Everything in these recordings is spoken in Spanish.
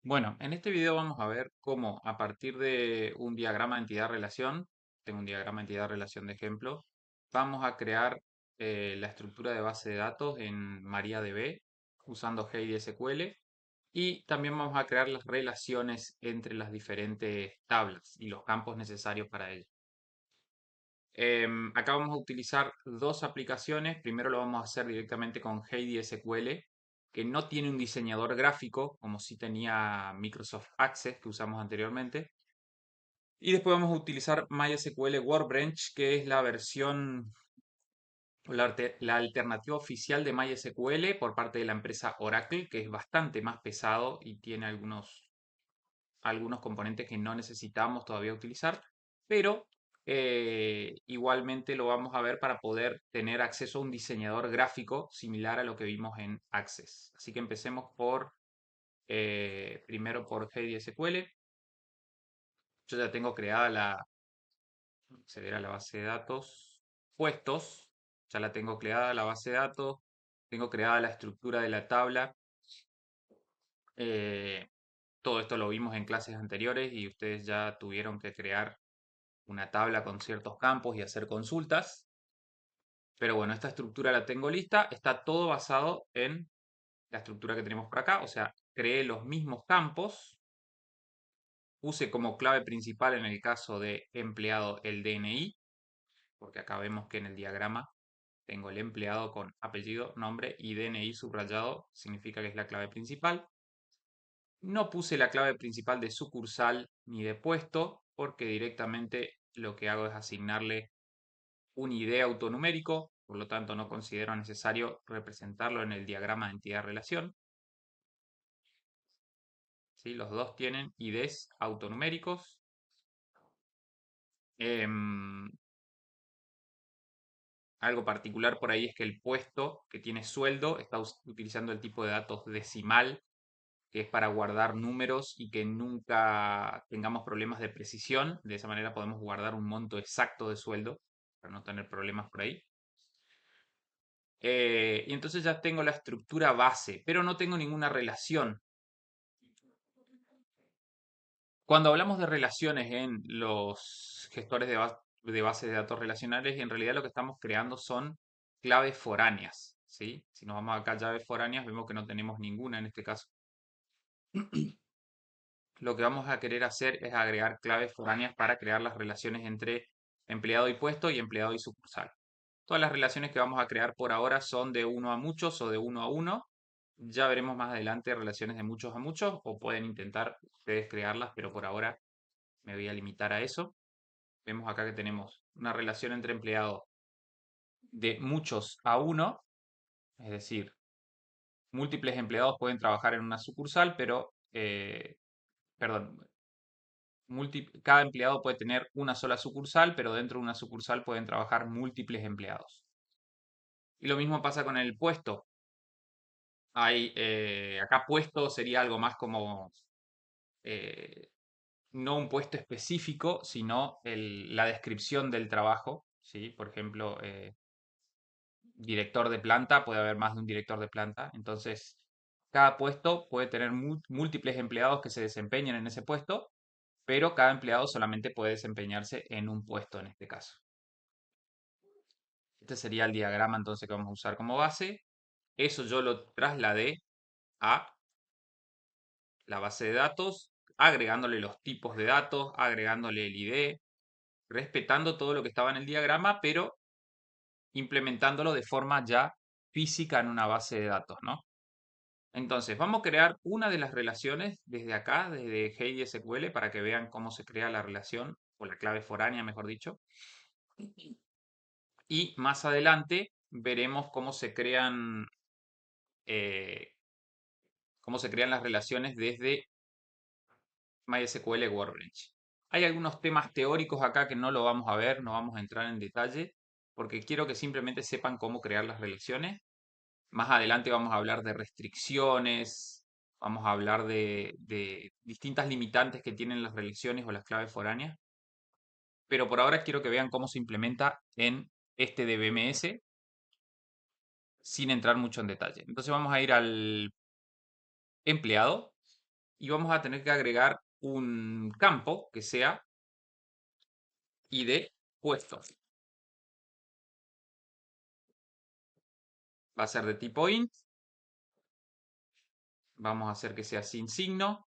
Bueno, en este video vamos a ver cómo a partir de un diagrama entidad-relación, tengo un diagrama entidad-relación de ejemplo, vamos a crear la estructura de base de datos en MariaDB usando HeySQL y también vamos a crear las relaciones entre las diferentes tablas y los campos necesarios para ello. Acá vamos a utilizar dos aplicaciones. Primero lo vamos a hacer directamente con HeySQL, que no tiene un diseñador gráfico, como sí tenía Microsoft Access, que usamos anteriormente. Y después vamos a utilizar MySQL Workbench, que es la versión, la alternativa oficial de MySQL por parte de la empresa Oracle, que es bastante más pesado y tiene algunos componentes que no necesitamos todavía utilizar, pero igualmente lo vamos a ver para poder tener acceso a un diseñador gráfico similar a lo que vimos en Access. Así que empecemos primero por HeySQL. Yo ya tengo creada acceder a la base de datos, puestos, ya la tengo creada la base de datos, tengo creada la estructura de la tabla. eh, Todo esto lo vimos en clases anteriores y ustedes ya tuvieron que crear una tabla con ciertos campos y hacer consultas. Pero bueno, esta estructura la tengo lista. Está todo basado en la estructura que tenemos por acá. O sea, creé los mismos campos. Puse como clave principal en el caso de empleado el DNI, porque acá vemos que en el diagrama tengo el empleado con apellido, nombre y DNI subrayado. Significa que es la clave principal. No puse la clave principal de sucursal ni de puesto, porque directamente lo que hago es asignarle un ID autonumérico, por lo tanto no considero necesario representarlo en el diagrama de entidad-relación. ¿Sí? Los dos tienen IDs autonuméricos. Em, Algo particular por ahí es que el puesto que tiene sueldo está utilizando el tipo de datos decimal, que es para guardar números y que nunca tengamos problemas de precisión. De esa manera podemos guardar un monto exacto de sueldo para no tener problemas por ahí. Y entonces ya tengo la estructura base, pero no tengo ninguna relación. Cuando hablamos de relaciones en los gestores de base de datos relacionales, en realidad lo que estamos creando son claves foráneas, ¿sí? Si nos vamos acá a llaves foráneas, vemos que no tenemos ninguna en este caso. Lo que vamos a querer hacer es agregar claves foráneas para crear las relaciones entre empleado y puesto y empleado y sucursal. Todas las relaciones que vamos a crear por ahora son de uno a muchos o de uno a uno. Ya veremos más adelante relaciones de muchos a muchos o pueden intentar ustedes crearlas, pero por ahora me voy a limitar a eso. Vemos acá que tenemos una relación entre empleados de muchos a uno, es decir, múltiples empleados pueden trabajar en una sucursal, pero, perdón, cada empleado puede tener una sola sucursal, pero dentro de una sucursal pueden trabajar múltiples empleados. Y lo mismo pasa con el puesto. Acá puesto sería algo más como eh, no un puesto específico, sino la descripción del trabajo, ¿sí? Por ejemplo, director de planta, puede haber más de un director de planta. Entonces, cada puesto puede tener múltiples empleados que se desempeñen en ese puesto, pero cada empleado solamente puede desempeñarse en un puesto en este caso. Este sería el diagrama entonces que vamos a usar como base. Eso yo lo trasladé a la base de datos, agregándole los tipos de datos, agregándole el ID, respetando todo lo que estaba en el diagrama, pero implementándolo de forma ya física en una base de datos, ¿no? Entonces, vamos a crear una de las relaciones desde acá, desde HeySQL, para que vean cómo se crea la relación, o la clave foránea, mejor dicho. Y más adelante veremos eh, cómo se crean las relaciones desde MySQL Workbench. Hay algunos temas teóricos acá que no lo vamos a ver, no vamos a entrar en detalle, porque quiero que simplemente sepan cómo crear las relaciones. Más adelante vamos a hablar de restricciones, vamos a hablar de distintas limitantes que tienen las relaciones o las claves foráneas, pero por ahora quiero que vean cómo se implementa en este DBMS sin entrar mucho en detalle. Entonces vamos a ir al empleado y vamos a tener que agregar un campo que sea ID puesto. Va a ser de tipo int. Vamos a hacer que sea sin signo,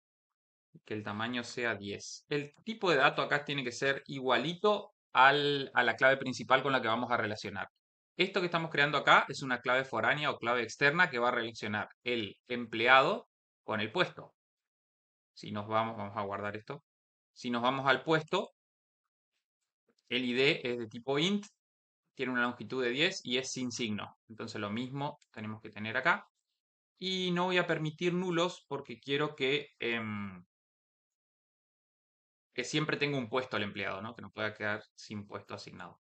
que el tamaño sea 10. El tipo de dato acá tiene que ser igualito a la clave principal con la que vamos a relacionar. Esto que estamos creando acá es una clave foránea o clave externa que va a relacionar el empleado con el puesto. Si nos vamos a guardar esto. Si nos vamos al puesto, el ID es de tipo int, tiene una longitud de 10 y es sin signo. Entonces lo mismo tenemos que tener acá. Y no voy a permitir nulos porque quiero que siempre tenga un puesto al empleado, ¿no? Que no pueda quedar sin puesto asignado.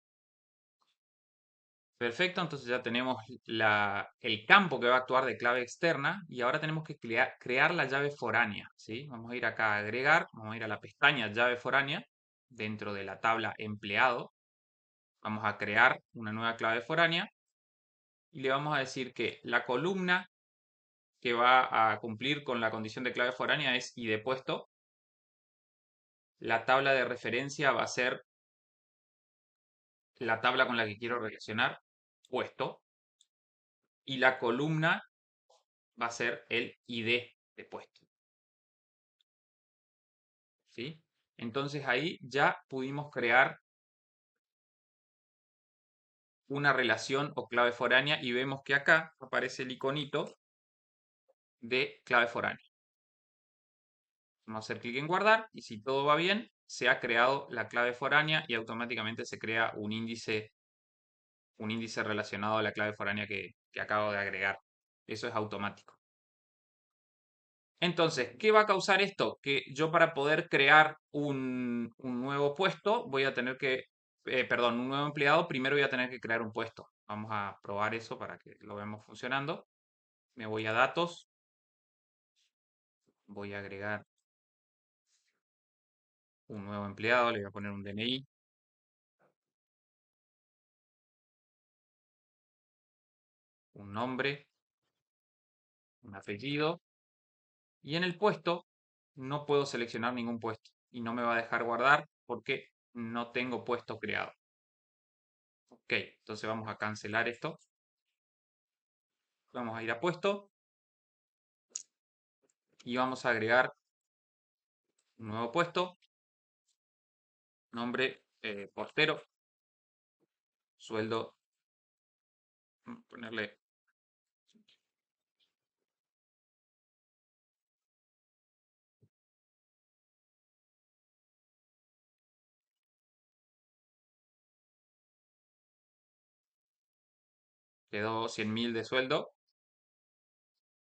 Perfecto, entonces ya tenemos el campo que va a actuar de clave externa y ahora tenemos que crear la llave foránea, ¿sí? Vamos a ir acá a agregar, vamos a ir a la pestaña llave foránea dentro de la tabla empleado. Vamos a crear una nueva clave foránea y le vamos a decir que la columna que va a cumplir con la condición de clave foránea es id puesto. La tabla de referencia va a ser la tabla con la que quiero relacionar puesto y la columna va a ser el ID de puesto. ¿Sí? Entonces ahí ya pudimos crear una relación o clave foránea y vemos que acá aparece el iconito de clave foránea. Vamos a hacer clic en guardar y si todo va bien, se ha creado la clave foránea y automáticamente se crea un índice relacionado a la clave foránea que acabo de agregar. Eso es automático. Entonces, ¿qué va a causar esto? Que yo para poder crear un nuevo puesto voy a tener que, perdón, un nuevo empleado, primero voy a tener que crear un puesto. Vamos a probar eso para que lo veamos funcionando. Me voy a datos, voy a agregar un nuevo empleado, le voy a poner un DNI, un nombre, un apellido y en el puesto no puedo seleccionar ningún puesto y no me va a dejar guardar porque no tengo puesto creado. Ok, entonces vamos a cancelar esto. Vamos a ir a puesto y vamos a agregar un nuevo puesto, nombre portero, sueldo, ponerle quedó 100.000 de sueldo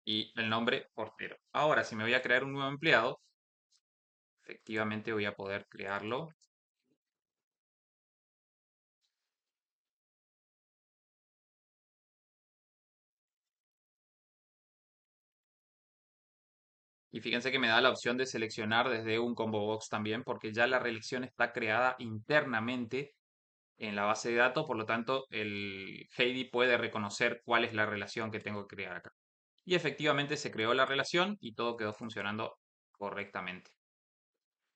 y el nombre portero. Ahora, si me voy a crear un nuevo empleado, efectivamente voy a poder crearlo. Y fíjense que me da la opción de seleccionar desde un combo box también, porque ya la reelección está creada internamente en la base de datos, por lo tanto el Heidi puede reconocer cuál es la relación que tengo que crear acá. Y efectivamente se creó la relación y todo quedó funcionando correctamente.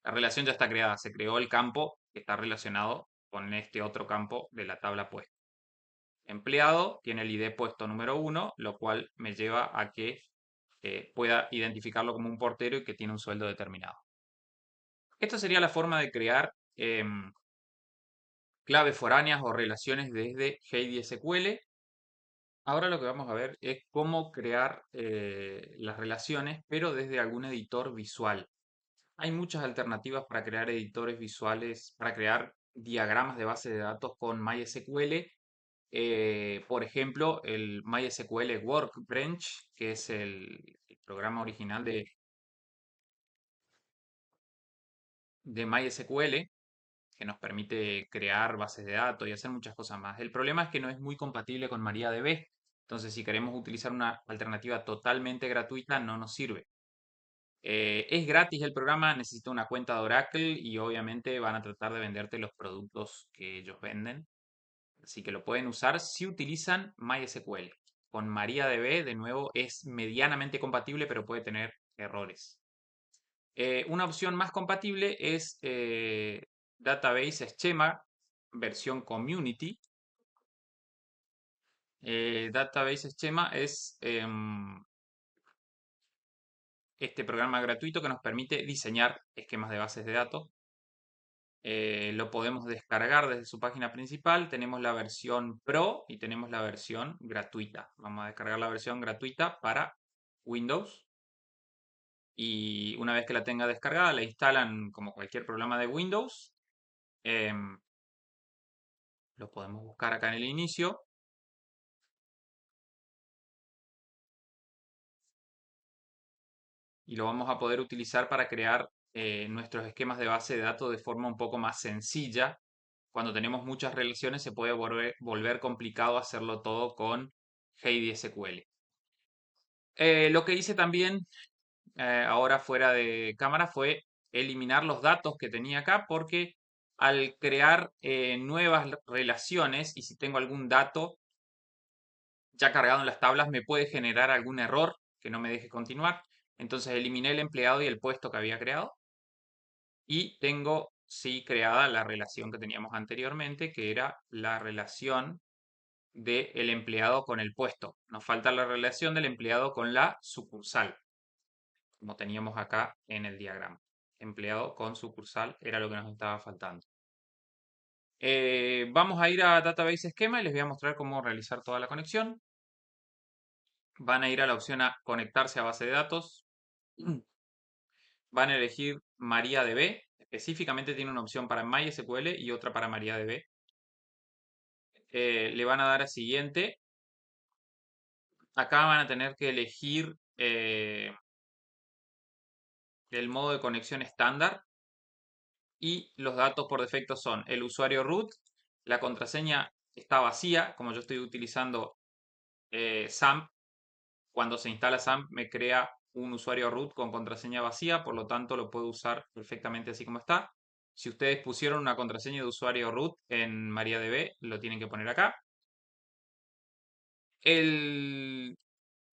La relación ya está creada, se creó el campo que está relacionado con este otro campo de la tabla puesta. Empleado tiene el ID puesto número 1, lo cual me lleva a que pueda identificarlo como un portero y que tiene un sueldo determinado. Esta sería la forma de crear claves foráneas o relaciones desde Heidi SQL. Ahora lo que vamos a ver es cómo crear las relaciones, pero desde algún editor visual. Hay muchas alternativas para crear editores visuales, para crear diagramas de base de datos con MySQL. Por ejemplo, el MySQL Workbench, que es el programa original de MySQL, que nos permite crear bases de datos y hacer muchas cosas más. El problema es que no es muy compatible con MariaDB. Entonces, si queremos utilizar una alternativa totalmente gratuita, no nos sirve. Es gratis el programa, necesita una cuenta de Oracle y obviamente van a tratar de venderte los productos que ellos venden. Así que lo pueden usar si utilizan MySQL. Con MariaDB, de nuevo, es medianamente compatible, pero puede tener errores. Una opción más compatible es Database Schema versión Community. Database Schema es este programa gratuito que nos permite diseñar esquemas de bases de datos. Lo podemos descargar desde su página principal. Tenemos la versión Pro y tenemos la versión gratuita. Vamos a descargar la versión gratuita para Windows. Y una vez que la tenga descargada, la instalan como cualquier programa de Windows. Em, lo podemos buscar acá en el inicio. Y lo vamos a poder utilizar para crear nuestros esquemas de base de datos de forma un poco más sencilla. Cuando tenemos muchas relaciones se puede volver complicado hacerlo todo con Heidi SQL. Lo que hice también ahora fuera de cámara fue eliminar los datos que tenía acá porque al crear nuevas relaciones y si tengo algún dato ya cargado en las tablas me puede generar algún error que no me deje continuar. Entonces eliminé el empleado y el puesto que había creado y tengo sí creada la relación que teníamos anteriormente, que era la relación del empleado con el puesto. Nos falta la relación del empleado con la sucursal, como teníamos acá en el diagrama. Empleado con sucursal era lo que nos estaba faltando. Vamos a ir a Database Esquema y les voy a mostrar cómo realizar toda la conexión. Van a ir a la opción a conectarse a base de datos. Van a elegir MariaDB. Específicamente tiene una opción para MySQL y otra para MariaDB. Le van a dar a siguiente. Acá van a tener que elegir el modo de conexión estándar y los datos por defecto son el usuario root, la contraseña está vacía, como yo estoy utilizando SAMP, cuando se instala SAMP me crea un usuario root con contraseña vacía, por lo tanto lo puedo usar perfectamente así como está. Si ustedes pusieron una contraseña de usuario root en MariaDB, lo tienen que poner acá. El,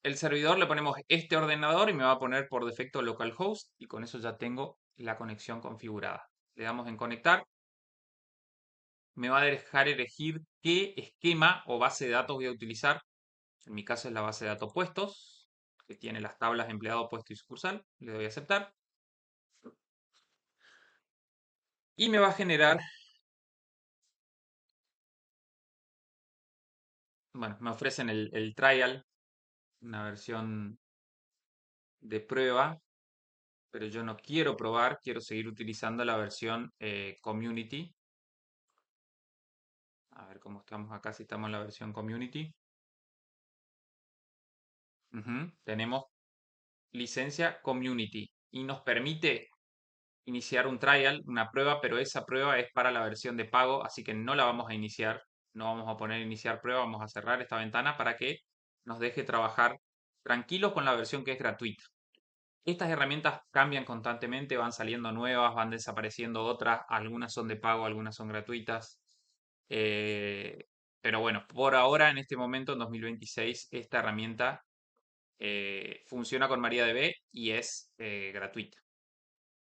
el servidor le ponemos este ordenador y me va a poner por defecto localhost y con eso ya tengo la conexión configurada. Le damos en conectar. Me va a dejar elegir qué esquema o base de datos voy a utilizar. En mi caso es la base de datos puestos, que tiene las tablas empleado, puesto y sucursal. Le doy a aceptar. Y me va a generar, bueno, me ofrecen el trial, una versión de prueba, pero yo no quiero probar, quiero seguir utilizando la versión community. A ver cómo estamos acá, si estamos en la versión community. Tenemos licencia community y nos permite iniciar un trial, una prueba, pero esa prueba es para la versión de pago, así que no la vamos a iniciar. No vamos a poner iniciar prueba, vamos a cerrar esta ventana para que nos deje trabajar tranquilos con la versión que es gratuita. Estas herramientas cambian constantemente, van saliendo nuevas, van desapareciendo otras, algunas son de pago, algunas son gratuitas. Eh, pero bueno, por ahora, en este momento, en 2026, esta herramienta funciona con MariaDB y es gratuita.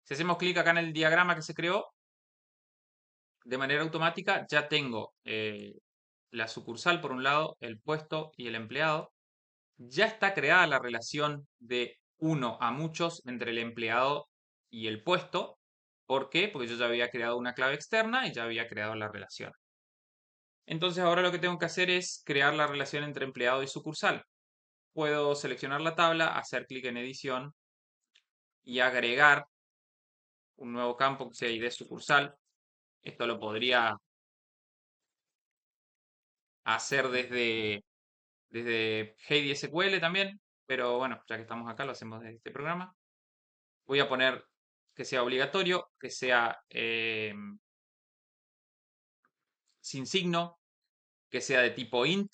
Si hacemos clic acá en el diagrama que se creó, de manera automática ya tengo la sucursal por un lado, el puesto y el empleado. Ya está creada la relación de uno a muchos entre el empleado y el puesto. ¿Por qué? Porque yo ya había creado una clave externa y ya había creado la relación. Entonces ahora lo que tengo que hacer es crear la relación entre empleado y sucursal. Puedo seleccionar la tabla, hacer clic en edición y agregar un nuevo campo que sea ID sucursal. Esto lo podría hacer desde Heidi SQL también, pero bueno, ya que estamos acá, lo hacemos desde este programa. Voy a poner que sea obligatorio, que sea sin signo, que sea de tipo int,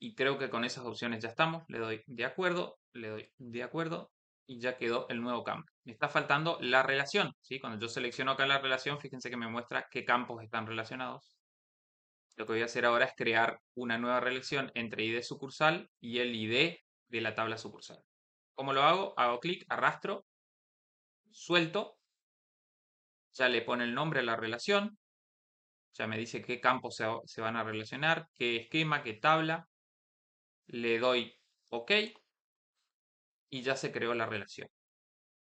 y creo que con esas opciones ya estamos. Le doy de acuerdo, y ya quedó el nuevo campo. Me está faltando la relación, ¿sí? Cuando yo selecciono acá la relación, fíjense que me muestra qué campos están relacionados. Lo que voy a hacer ahora es crear una nueva relación entre ID sucursal y el ID de la tabla sucursal. ¿Cómo lo hago? Hago clic, arrastro suelto, ya le pone el nombre a la relación, ya me dice qué campos se van a relacionar, qué esquema, qué tabla, le doy OK y ya se creó la relación.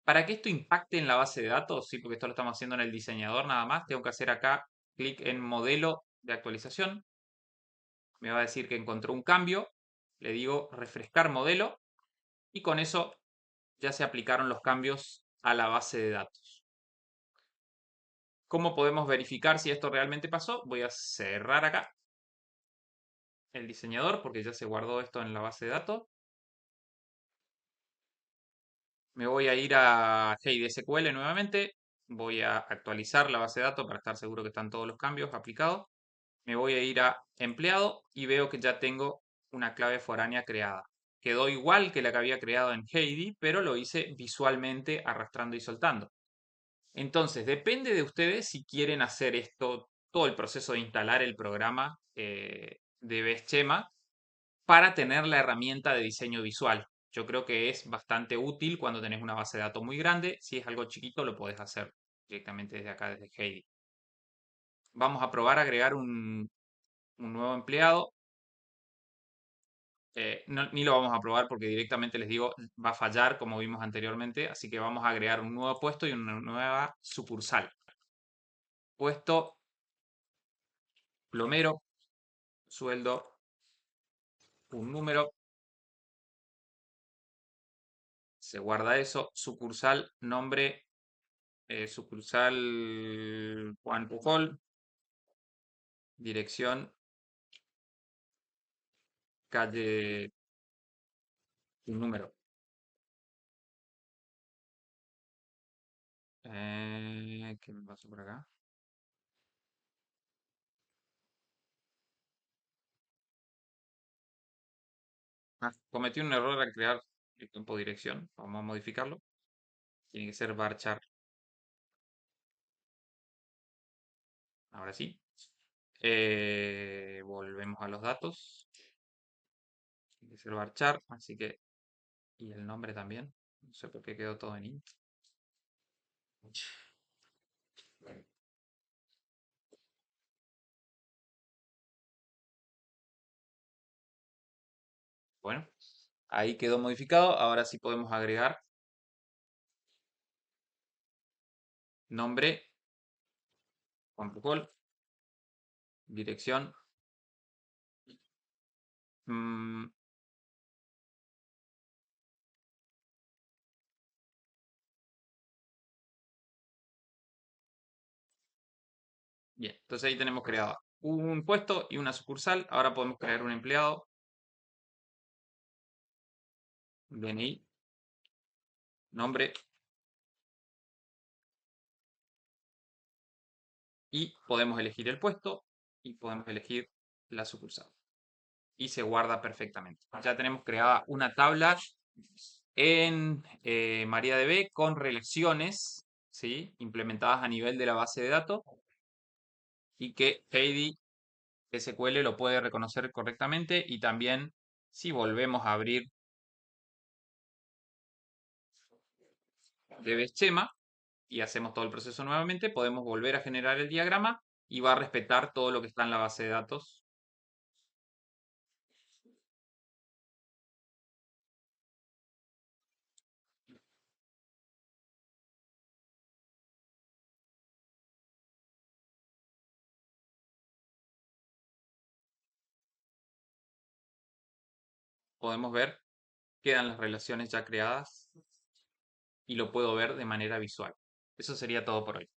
Para que esto impacte en la base de datos, sí, porque esto lo estamos haciendo en el diseñador nada más, tengo que hacer acá clic en modelo de actualización. Me va a decir que encontró un cambio. Le digo refrescar modelo y con eso ya se aplicaron los cambios a la base de datos. ¿Cómo podemos verificar si esto realmente pasó? Voy a cerrar acá el diseñador porque ya se guardó esto en la base de datos. Me voy a ir a Heidi SQL nuevamente. Voy a actualizar la base de datos para estar seguro que están todos los cambios aplicados. Me voy a ir a empleado y veo que ya tengo una clave foránea creada. Quedó igual que la que había creado en Heidi, pero lo hice visualmente arrastrando y soltando. Entonces, depende de ustedes si quieren hacer esto, todo el proceso de instalar el programa de Beschema para tener la herramienta de diseño visual. Yo creo que es bastante útil cuando tenés una base de datos muy grande. Si es algo chiquito, lo podés hacer directamente desde acá, desde Heidi. Vamos a probar a agregar un nuevo empleado. Ni lo vamos a probar porque directamente les digo, va a fallar como vimos anteriormente. Así que vamos a agregar un nuevo puesto y una nueva sucursal. Puesto plomero, sueldo, un número, se guarda eso, sucursal, nombre, sucursal Juan Pujol, dirección, calle, un número. ¿Qué me pasó por acá? Cometí un error al crear el campo dirección. Vamos a modificarlo. Tiene que ser varchar. Ahora sí. Volvemos a los datos. Tiene que ser varchar. Así que. Y el nombre también. No sé por qué quedó todo en int. Bueno, ahí quedó modificado. Ahora sí podemos agregar nombre, Juan Pujol, dirección. mm, Bien, entonces ahí tenemos creado un puesto y una sucursal. Ahora podemos crear un empleado. DNI, nombre y podemos elegir el puesto y podemos elegir la sucursal. Y se guarda perfectamente. Ya tenemos creada una tabla en MariaDB con relaciones, ¿sí? Implementadas a nivel de la base de datos y que Heidi SQL lo puede reconocer correctamente y también si volvemos a abrir DBSchema y hacemos todo el proceso nuevamente, podemos volver a generar el diagrama y va a respetar todo lo que está en la base de datos. Podemos ver, quedan las relaciones ya creadas y lo puedo ver de manera visual. Eso sería todo por hoy.